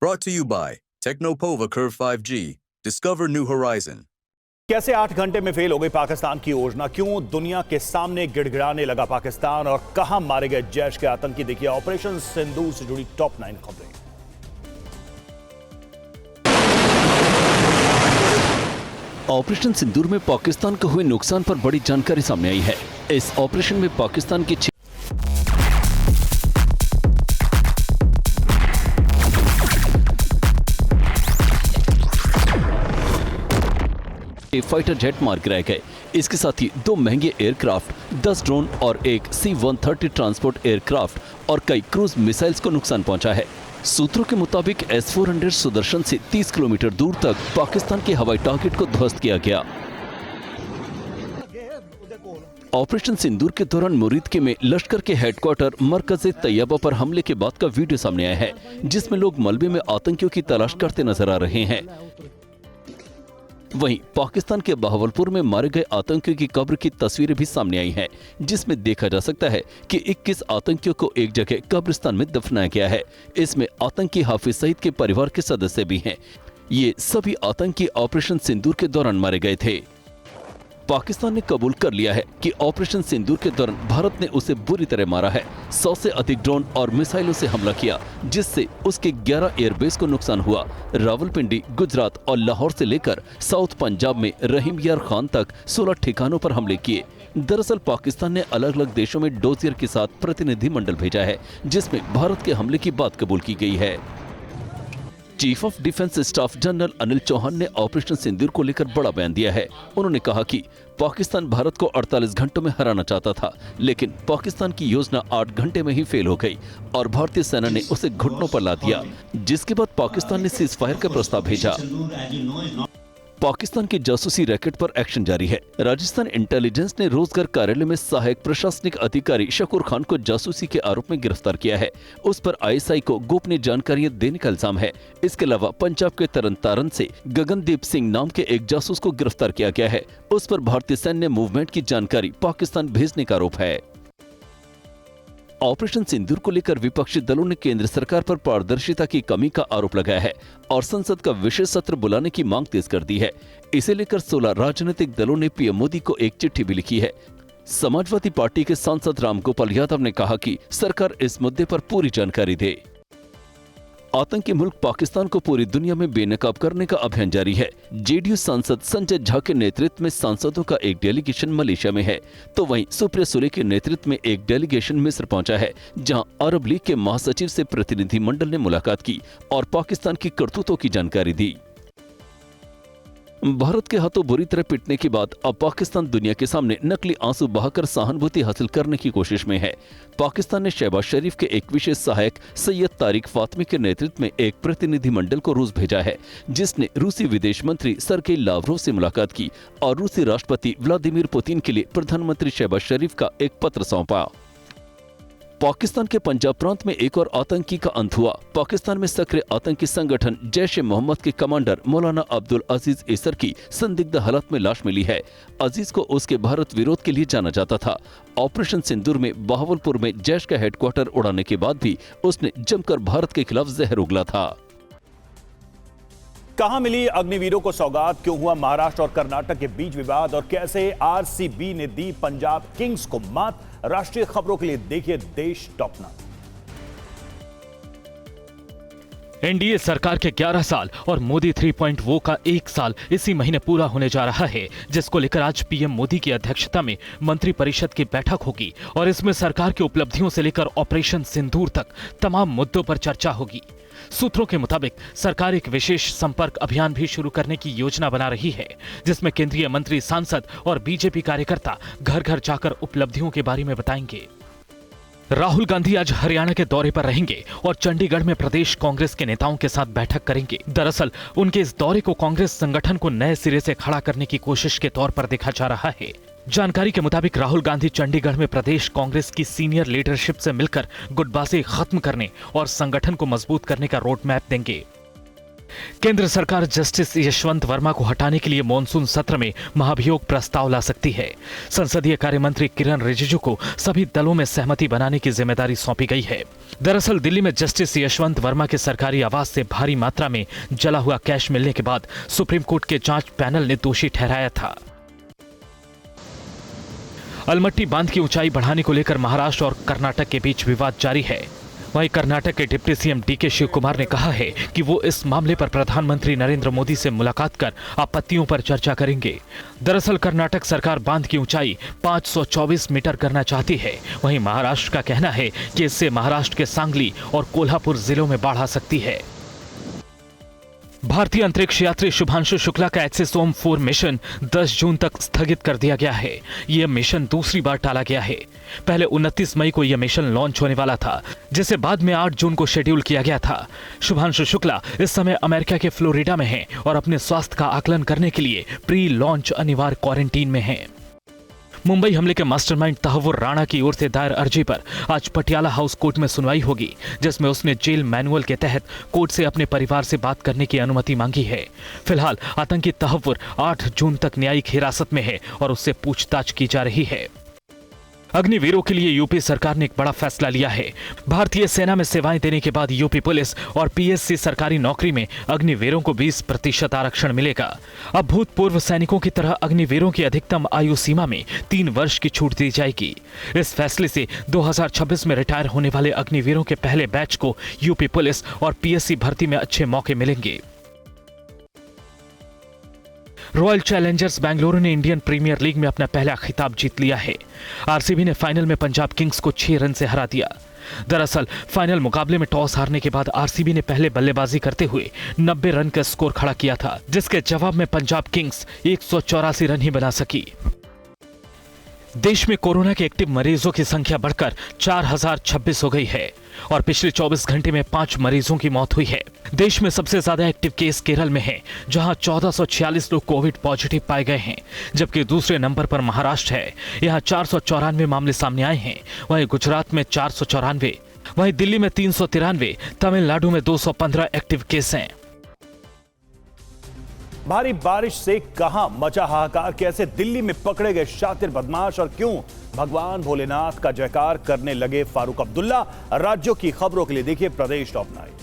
Brought to you by Technopova Curve 5G. Discover new horizon. कैसे 8 घंटे में fail हो गई पाकिस्तान की योजना? क्यों दुनिया के सामने गिड़गिड़ाने लगा पाकिस्तान और कहां मारे गए जैश के आतंकी? देखिए ऑपरेशन सिंदूर से जुड़ी टॉप 9 खबरें। ऑपरेशन सिंदूर में पाकिस्तान को हुए नुकसान पर बड़ी जानकारी सामने आई है। इस ऑपरेशन में पाकिस्तान के फाइटर जेट मार गिराए गए। इसके साथ ही 2 महंगे एयरक्राफ्ट, 10 ड्रोन और एक C-130 ट्रांसपोर्ट एयरक्राफ्ट और कई क्रूज मिसाइल्स को नुकसान पहुंचा है। सूत्रों के मुताबिक S-400 सुदर्शन से 30 किलोमीटर दूर तक पाकिस्तान के हवाई टारगेट को ध्वस्त किया गया। ऑपरेशन सिंदूर के दौरान मुरीदके में लश्कर के हेडक्वार्टर मरकज़े तैयबा पर हमले के बाद का वीडियो सामने आया है, जिसमें लोग मलबे में आतंकियों की तलाश करते नजर आ रहे हैं। वहीं पाकिस्तान के बहावलपुर में मारे गए आतंकियों की कब्र की तस्वीरें भी सामने आई हैं, जिसमें देखा जा सकता है कि 21 आतंकियों को एक जगह कब्रिस्तान में दफनाया गया है। इसमें आतंकी हाफिज सईद के परिवार के सदस्य भी हैं। ये सभी आतंकी ऑपरेशन सिंदूर के दौरान मारे गए थे। पाकिस्तान ने कबूल कर लिया है कि ऑपरेशन सिंदूर के दौरान भारत ने उसे बुरी तरह मारा है। 100 से अधिक ड्रोन और मिसाइलों से हमला किया, जिससे उसके 11 एयरबेस को नुकसान हुआ। रावलपिंडी, गुजरात और लाहौर से लेकर साउथ पंजाब में रहीम यार खान तक 16 ठिकानों पर हमले किए। दरअसल पाकिस्तान ने अलग अलग देशों में डोजियर के साथ प्रतिनिधि मंडल भेजा है, जिसमें भारत के हमले की बात कबूल की गई है। Chief of defence staff general Anil Chauhan ने ऑपरेशन सिंदूर को लेकर बड़ा बयान दिया है। उन्होंने कहा कि पाकिस्तान भारत को 48 घंटों में हराना चाहता था, लेकिन पाकिस्तान की योजना 8 घंटे में ही फेल हो गई और भारतीय सेना ने उसे घुटनों पर ला दिया, जिसके बाद पाकिस्तान ने सीज फायर का प्रस्ताव भेजा। पाकिस्तान के जासूसी रैकेट पर एक्शन जारी है। राजस्थान इंटेलिजेंस ने रोजगार कार्यालय में सहायक प्रशासनिक अधिकारी शकूर खान को जासूसी के आरोप में गिरफ्तार किया है। उस पर ISI को गोपनीय जानकारियां देने का इल्जाम है। इसके अलावा पंजाब के तरनतारन से गगनदीप सिंह नाम के एक जासूस को गिरफ्तार किया गया है। उस पर भारतीय सैन्य मूवमेंट की जानकारी पाकिस्तान भेजने का आरोप है। ऑपरेशन सिंदूर को लेकर विपक्षी दलों ने केंद्र सरकार पर पारदर्शिता की कमी का आरोप लगाया है और संसद का विशेष सत्र बुलाने की मांग तेज कर दी है। इसे लेकर 16 राजनीतिक दलों ने पीएम मोदी को एक चिट्ठी भी लिखी है। समाजवादी पार्टी के सांसद रामगोपाल यादव ने कहा कि सरकार इस मुद्दे पर पूरी जानकारी दे। आतंकी मुल्क पाकिस्तान को पूरी दुनिया में बेनकाब करने का अभियान जारी है। जेडीयू सांसद संजय झा के नेतृत्व में सांसदों का एक डेलीगेशन मलेशिया में है, तो वहीं सुप्रिया सुले के नेतृत्व में एक डेलीगेशन मिस्र पहुंचा है, जहां अरब लीग के महासचिव से प्रतिनिधि मंडल ने मुलाकात की और पाकिस्तान की करतूतों की जानकारी दी। भारत के हाथों बुरी तरह पिटने के बाद अब पाकिस्तान दुनिया के सामने नकली आंसू बहाकर सहानुभूति हासिल करने की कोशिश में है। पाकिस्तान ने शहबाज शरीफ के एक विशेष सहायक सैयद तारिक फातमी के नेतृत्व में एक प्रतिनिधि मंडल को रूस भेजा है, जिसने रूसी विदेश मंत्री सरगेई लावरोव से मुलाकात की और रूसी राष्ट्रपति व्लादिमीर पुतिन के लिए प्रधानमंत्री शहबाज शरीफ का एक पत्र सौंपा। पाकिस्तान के पंजाब प्रांत में एक और आतंकी का अंत हुआ। पाकिस्तान में सक्रिय आतंकी संगठन जैश-ए-मोहम्मद के कमांडर मौलाना अब्दुल अजीज इसर की संदिग्ध हालत में लाश मिली है। अजीज को उसके भारत विरोध के लिए जाना जाता था। ऑपरेशन सिंदूर में बहावलपुर में जैश का हेडक्वार्टर उड़ाने के बाद भी उसने जमकर भारत के खिलाफ जहर उगला था। कहां मिली अग्निवीरों को सौगात? क्यों हुआ महाराष्ट्र और कर्नाटक के बीच विवाद और कैसे RCB ने दी पंजाब किंग्स को मात? राष्ट्रीय खबरों के लिए देखिए देश टॉप 9। एनडीए सरकार के 11 साल और मोदी 3.0 का 1 साल इसी महीने पूरा होने जा रहा है, जिसको लेकर आज पीएम मोदी की अध्यक्षता में मंत्रिपरिषद की बैठक होगी और इसमें सरकार की उपलब्धियों से लेकर ऑपरेशन सिंदूर तक तमाम मुद्दों पर चर्चा होगी। सूत्रों के मुताबिक सरकार एक विशेष संपर्क अभियान भी शुरू करने की योजना बना रही है, जिसमें केंद्रीय मंत्री, सांसद और बीजेपी कार्यकर्ता घर घर जाकर उपलब्धियों के बारे में बताएंगे। राहुल गांधी आज हरियाणा के दौरे पर रहेंगे और चंडीगढ़ में प्रदेश कांग्रेस के नेताओं के साथ बैठक करेंगे। दरअसल उनके इस दौरे को कांग्रेस संगठन को नए सिरे से खड़ा करने की कोशिश के तौर पर देखा जा रहा है। जानकारी के मुताबिक राहुल गांधी चंडीगढ़ में प्रदेश कांग्रेस की सीनियर लीडरशिप से मिलकर गुटबाजी खत्म करने और संगठन को मजबूत करने का रोड मैप देंगे। केंद्र सरकार जस्टिस यशवंत वर्मा को हटाने के लिए मॉनसून सत्र में महाभियोग प्रस्ताव ला सकती है। संसदीय कार्य मंत्री किरण रिजिजू को सभी दलों में सहमति बनाने की जिम्मेदारी सौंपी गई है। दरअसल दिल्ली में जस्टिस यशवंत वर्मा के सरकारी आवास से भारी मात्रा में जला हुआ कैश मिलने के बाद सुप्रीम कोर्ट के जांच पैनल ने दोषी ठहराया था। अलमट्टी बांध की ऊंचाई बढ़ाने को लेकर महाराष्ट्र और कर्नाटक के बीच विवाद जारी है। वहीं कर्नाटक के deputy CM DK Shivakumar ने कहा है कि वो इस मामले पर प्रधानमंत्री नरेंद्र मोदी से मुलाकात कर आपत्तियों पर चर्चा करेंगे। दरअसल कर्नाटक सरकार बांध की ऊंचाई 524 मीटर करना चाहती है। वहीं महाराष्ट्र का कहना है कि इससे महाराष्ट्र के सांगली और कोल्हापुर जिलों में बाढ़ आ सकती है। भारतीय अंतरिक्ष यात्री शुभांशु शुक्ला का एक्सिसोम 4 मिशन 10 जून तक स्थगित कर दिया गया है। यह मिशन दूसरी बार टाला गया है। पहले 29 मई को यह मिशन लॉन्च होने वाला था, जिसे बाद में 8 जून को शेड्यूल किया गया था। शुभांशु शुक्ला इस समय अमेरिका के फ्लोरिडा में हैं और अपने स्वास्थ्य का आकलन करने के लिए प्री लॉन्च अनिवार्य क्वारंटीन में हैं। मुंबई हमले के मास्टरमाइंड तहव्वुर राणा की ओर से दायर अर्जी पर आज पटियाला हाउस कोर्ट में सुनवाई होगी, जिसमें उसने जेल मैनुअल के तहत कोर्ट से अपने परिवार से बात करने की अनुमति मांगी है। फिलहाल आतंकी तहव्वुर 8 जून तक न्यायिक हिरासत में है और उससे पूछताछ की जा रही है। अग्निवीरों के लिए यूपी सरकार ने एक बड़ा फैसला लिया है। भारतीय सेना में सेवाएं देने के बाद यूपी पुलिस और पीएससी सरकारी नौकरी में अग्निवीरों को 20% आरक्षण मिलेगा। अब भूतपूर्व सैनिकों की तरह अग्निवीरों की अधिकतम आयु सीमा में 3 वर्ष की छूट दी जाएगी। इस फैसले से 2026 में रिटायर होने वाले अग्निवीरों के पहले बैच को यूपी पुलिस और पीएससी भर्ती में अच्छे मौके मिलेंगे। रॉयल चैलेंजर्स बेंगलुरु ने इंडियन प्रीमियर लीग में अपना पहला खिताब जीत लिया है। आरसीबी ने फाइनल में पंजाब किंग्स को 6 रन से हरा दिया। दरअसल फाइनल मुकाबले में टॉस हारने के बाद आरसीबी ने पहले बल्लेबाजी करते हुए 90 रन का स्कोर खड़ा किया था, जिसके जवाब में पंजाब किंग्स 184 रन ही बना सकी। देश में कोरोना के एक्टिव मरीजों की संख्या बढ़कर 4026 हो गई है और पिछले 24 घंटे में 5 मरीजों की मौत हुई है। देश में सबसे ज्यादा एक्टिव केस केरल में है, जहां 1446 लोग कोविड पॉजिटिव पाए गए हैं, जबकि दूसरे नंबर पर महाराष्ट्र है। यहां 494 मामले सामने आए हैं। वहीं गुजरात में 494, वहीं दिल्ली में 393, तमिलनाडु में 215 एक्टिव केस हैं। भारी बारिश से कहां मचा हाहाकार, कैसे दिल्ली में पकड़े गए शातिर बदमाश और क्यों भगवान भोलेनाथ का जयकार करने लगे फारूक अब्दुल्ला। राज्यों की खबरों के लिए देखिए प्रदेश टॉप 9।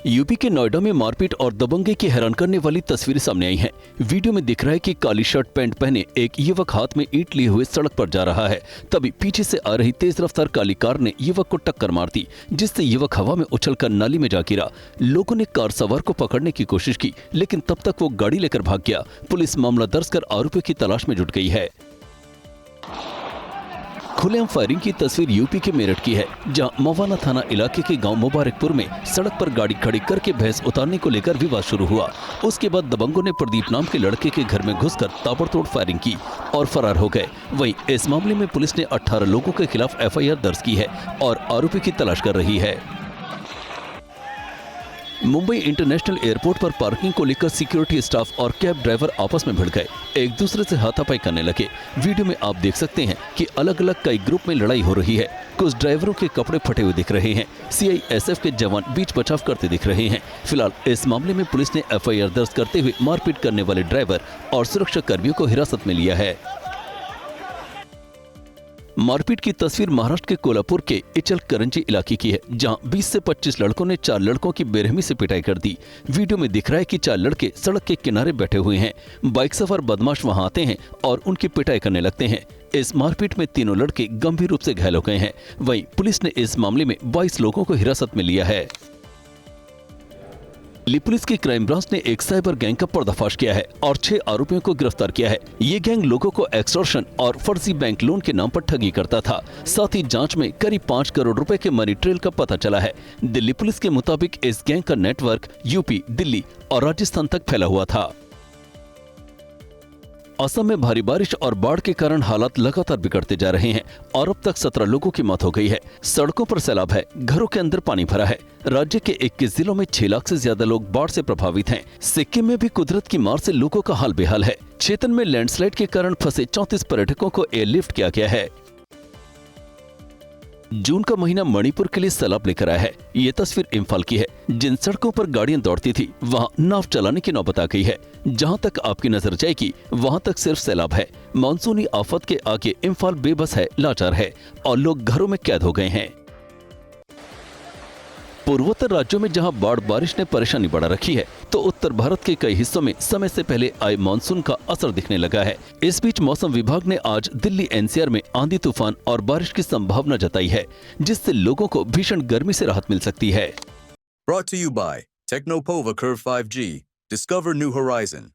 यूपी के नोएडा में मारपीट और दबंगे की हैरान करने वाली तस्वीरें सामने आई हैं। वीडियो में दिख रहा है कि काली शर्ट पैंट पहने एक युवक हाथ में ईंट लिए हुए सड़क पर जा रहा है। तभी पीछे से आ रही तेज रफ्तार काली कार ने युवक को टक्कर मार दी, जिससे युवक हवा में उछलकर नाली में जा गिरा। लोगों ने कार सवार को पकड़ने की कोशिश की, लेकिन तब तक वो गाड़ी लेकर भाग गया। पुलिस मामला दर्ज कर आरोपियों की तलाश में जुट गई है। खुलेआम फायरिंग की तस्वीर यूपी के मेरठ की है, जहां मवाना थाना इलाके के गांव मुबारकपुर में सड़क पर गाड़ी खड़ी करके भैंस उतारने को लेकर विवाद शुरू हुआ। उसके बाद दबंगों ने प्रदीप नाम के लड़के के घर में घुसकर ताबड़तोड़ फायरिंग की और फरार हो गए। वहीं इस मामले में पुलिस ने 18 लोगों के खिलाफ एफआईआर दर्ज की है और आरोपी की तलाश कर रही है। मुंबई इंटरनेशनल एयरपोर्ट पर पार्किंग को लेकर सिक्योरिटी स्टाफ और कैब ड्राइवर आपस में भिड़ गए, एक दूसरे से हाथापाई करने लगे। वीडियो में आप देख सकते हैं कि अलग अलग कई ग्रुप में लड़ाई हो रही है। कुछ ड्राइवरों के कपड़े फटे हुए दिख रहे हैं। सीआईएसएफ के जवान बीच बचाव करते दिख रहे हैं। फिलहाल इस मामले में पुलिस ने एफआईआर दर्ज करते हुए मारपीट करने वाले ड्राइवर और सुरक्षा कर्मियों को हिरासत में लिया है। मारपीट की तस्वीर महाराष्ट्र के कोल्हापुर के इचलकरंजी इलाके की है, जहां 20 से 25 लड़कों ने 4 लड़कों की बेरहमी से पिटाई कर दी। वीडियो में दिख रहा है कि 4 लड़के सड़क के किनारे बैठे हुए हैं। बाइक सवार बदमाश वहां आते हैं और उनकी पिटाई करने लगते हैं। इस मारपीट में तीनों लड़के गंभीर रूप से घायल हो गए हैं। वहीं पुलिस ने इस मामले में 22 लोगों को हिरासत में लिया है। दिल्ली पुलिस की क्राइम ब्रांच ने एक साइबर गैंग का पर्दाफाश किया है और 6 आरोपियों को गिरफ्तार किया है। ये गैंग लोगों को एक्सटॉर्शन और फर्जी बैंक लोन के नाम पर ठगी करता था। साथ ही जांच में करीब 5 करोड़ रुपए के मनी ट्रेल का पता चला है। दिल्ली पुलिस के मुताबिक इस गैंग का नेटवर्क यूपी, दिल्ली और राजस्थान तक फैला हुआ था। असम में भारी बारिश और बाढ़ के कारण हालात लगातार बिगड़ते जा रहे हैं और अब तक 17 लोगों की मौत हो गई है। सड़कों पर सैलाब है, घरों के अंदर पानी भरा है। राज्य के 21 जिलों में 6 लाख से ज्यादा लोग बाढ़ से प्रभावित हैं। सिक्किम में भी कुदरत की मार से लोगों का हाल बेहाल है। चेतन में लैंडस्लाइड के कारण फंसे 34 पर्यटकों को एयरलिफ्ट किया गया है। जून का महीना मणिपुर के लिए सैलाब लेकर आया है। ये तस्वीर इम्फाल की है। जिन सड़कों पर गाड़ियां दौड़ती थी वहां नाव चलाने की नौबत आ गई है। जहां तक आपकी नजर जाएगी वहां तक सिर्फ सैलाब है। मानसूनी आफत के आगे इम्फाल बेबस है, लाचार है और लोग घरों में कैद हो गए हैं। पूर्वोत्तर राज्यों में जहां बाढ़ बारिश ने परेशानी बढ़ा रखी है, तो उत्तर भारत के कई हिस्सों में समय से पहले आए मानसून का असर दिखने लगा है। इस बीच मौसम विभाग ने आज दिल्ली एनसीआर में आंधी तूफान और बारिश की संभावना जताई है, जिससे लोगों को भीषण गर्मी से राहत मिल सकती है। Brought to you by Technopova Curve 5G. Discover new horizon.